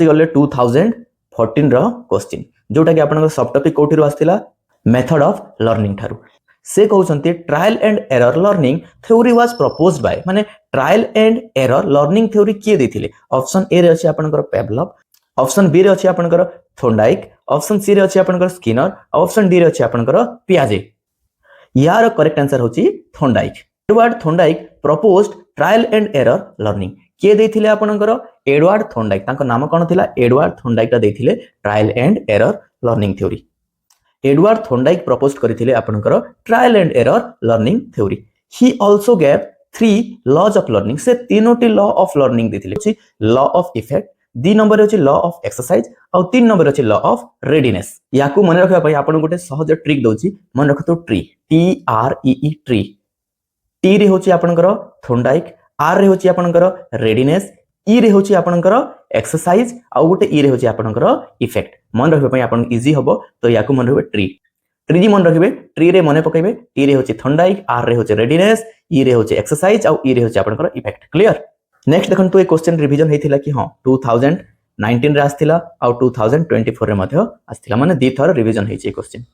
आसी गले 2014 रो क्वेश्चन जोटा कि आपन सब टॉपिक कोठी रो आस्थिला मेथड ऑफ लर्निंग ठारू से कहउछंती trial and error learning theory was proposed by माने trial and error learning theory किए देथिले ऑप्शन ए रे अछि आपनकर पेवलव ऑप्शन बी रे अछि आपनकर थोंडाइक ऑप्शन सी रे अछि आपनकर स्किनर ऑप्शन डी रे अछि आपनकर पियाजे यार करेक्ट आंसर होची Thorndike Edward Thorndike proposed trial and error learning किए देथिले आपनकर एडवर्ड थोंडाइक तांको नाम कोन थिला एडवर्ड थोंडाइक ता देथिले trial and error learning theory Edward Thorndike propose करथिले आपनकर trial and error learning theory he also gave 3 laws of learning से तीनोटी लॉ ऑफ लर्निंग देथिले लॉ ऑफ इफेक्ट 2 नंबर अछि लॉ ऑफ एक्सरसाइज और 3 number अछि लॉ ऑफ रेडीनेस याकू मन रखबा पई आपन गोटे सहज ट्रिक दोची मन रखतो tree T R E E tree T रे होची आपनकर थोंडाइक आर रे होची आपनकर रेडीनेस ई रे होची आपनकर एक्सरसाइज आ गोटे ई रे होची आपनकर इफेक्ट मन रखबा पई आपन इजी हबो तो याकू मन रखबे ट्री ट्री जी मन रखबे ट्री रे मने पकेबे टी रे होची थोंडाइक आर रे होची रेडीनेस ई रे होची एक्सरसाइज आ ई रे होची आपनकर इफेक्ट क्लियर नेक्स्ट देखंतु ए क्वेश्चन रिवीजन हेतिला कि हां 2019 रे आस्थिला आ 2024 रे मध्ये आस्थिला माने दी थर रिवीजन हेछि क्वेश्चन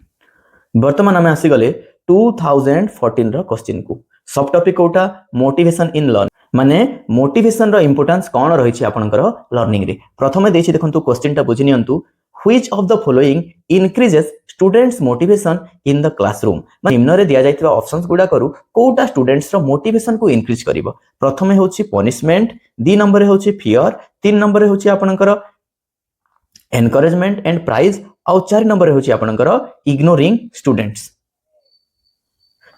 वर्तमान हमें आसी गले 2014 रो क्वेश्चन को सब टॉपिक कोटा मोटिवेशन इन लर्न माने मोटिवेशन रो इंपोर्टेंस कोन रहिछि आपनकर लर्निंग रे प्रथमे देछि देखंतु क्वेश्चन टा बुझि नियंतु which of the following increases students motivation in the classroom निम्न रे दिया जायतिबा ऑप्शंस गुडा करू कोटा स्टूडेंट्स रो मोटिवेशन को इंक्रीज करिवो प्रथमे होछि पनिशमेंट 2 नंबर रे होछि फियर 3 नंबर रे होछि आपनकर एनकरेजमेंट एंड प्राइज और 4 नंबर रे होछि आपनकर इग्नोरिंग स्टूडेंट्स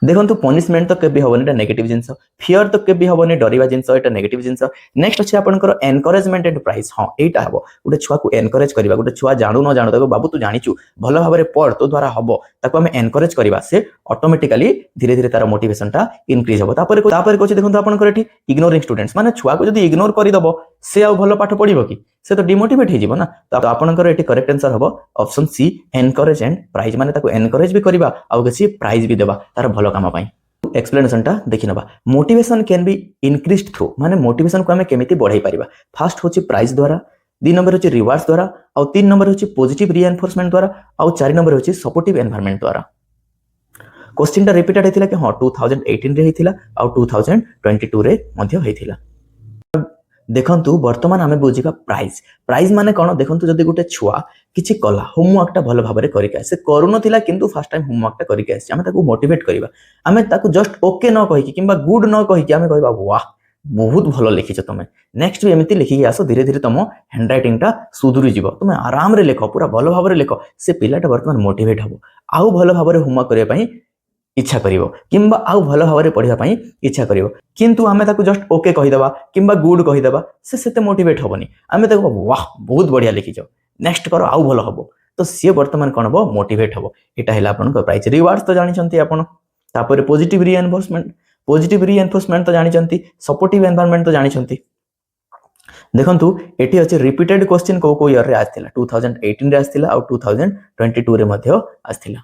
देखंतु पनिशमेंट तो केबे होबनी एटा नेगेटिव जिंस फियर तो केबे होबनी डरिवा जिंस एटा नेगेटिव जिंस नेक्स्ट अछि आपनकर एनकरेजमेंट एंड प्राइज हां एटा हबो गुटे छुआ को एनकरेज करबा गुटे छुआ जानू न जानू ताको बाबू तू जानिचू भलो भाबरे पढ़ तो द्वारा हबो ताको हम एनकरेज करबा से ऑटोमेटिकली धीरे धीरे तार मोटिवेशन टा इंक्रीज हबो तापर कोछि देखंतु आपनकर एठी इग्नोरिंग स्टूडेंट्स माने छुआ को जदी इग्नोर करि दबो से आ भलो पाठ पढिबो कि से तो डिमोटिवेट हे जिवो ना तो आपनकर एठी करेक्ट आंसर हबो option C encourage and prize माने ताको एनकरेज भी करबा आ किछि प्राइज भी देबा तार भलो काम पई एक्सप्लेनेशन टा देखि नबा motivation can be increased through माने मोटिवेशन को हमें केमिति बढ़ाई परिबा फर्स्ट होची प्राइज द्वारा 2 नंबर होची रिवार्ड्स द्वारा और 3 नंबर होची पॉजिटिव रीइंफोर्समेंट द्वारा और 4 नंबर होची सपोर्टिव एनवायरनमेंट द्वारा क्वेश्चन टा रिपीटेड हेतिला कि हां 2018 रे हेतिला और 2022 रे मध्ये हेतिला देखंतु वर्तमान हमें बुझिबा प्राइज प्राइज माने कोन देखंतु जदी गुटे छुआ किछि कला होमवर्क टा भलो भाबरे करिक आसे करू नथिला किंतु फर्स्ट टाइम होमवर्क टा करिक आसे हमें ताको मोटिवेट करिबा हमें ताको जस्ट ओके न कहि कि किबा गुड न कहि कि हमें कहबा वाह बहुत भलो लिखिछ तमे नेक्स्ट भी एमिति लिखि आसो धीरे धीरे तमो हैंडराइटिंग टा सुधुरी जिवो तमे आराम रे लेखो पूरा भलो भाबरे लेखो से पिलाटा वर्तमान मोटिवेट हबो आउ भलो भाबरे होमवर्क करिया पई इच्छा करिवो किंबा आउ भलो भाबरे पढिया पई इच्छा करिवो किंतु हमें ताको जस्ट ओके कहि देबा किंबा गुड कहि देबा से सेते मोटिवेट होबनी हमें ताको वाह बहुत बढ़िया लिखिछ नेक्स्ट करो आउ भलो हबो तो सी वर्तमान कोन हबो मोटिवेट हबो एटा हैला आपन को प्राइस रिवार्ड्स तो जानि छंती आपन तापर पॉजिटिव रीइंफोर्समेंट तो जानि छंती सपोर्टिव एनवायरनमेंट तो जानि छंती देखंतु एठी अछि रिपीटेड क्वेश्चन को ईयर रे आस्थिला 2018 रे आस्थिला और 2022 रे मध्ये आस्थिला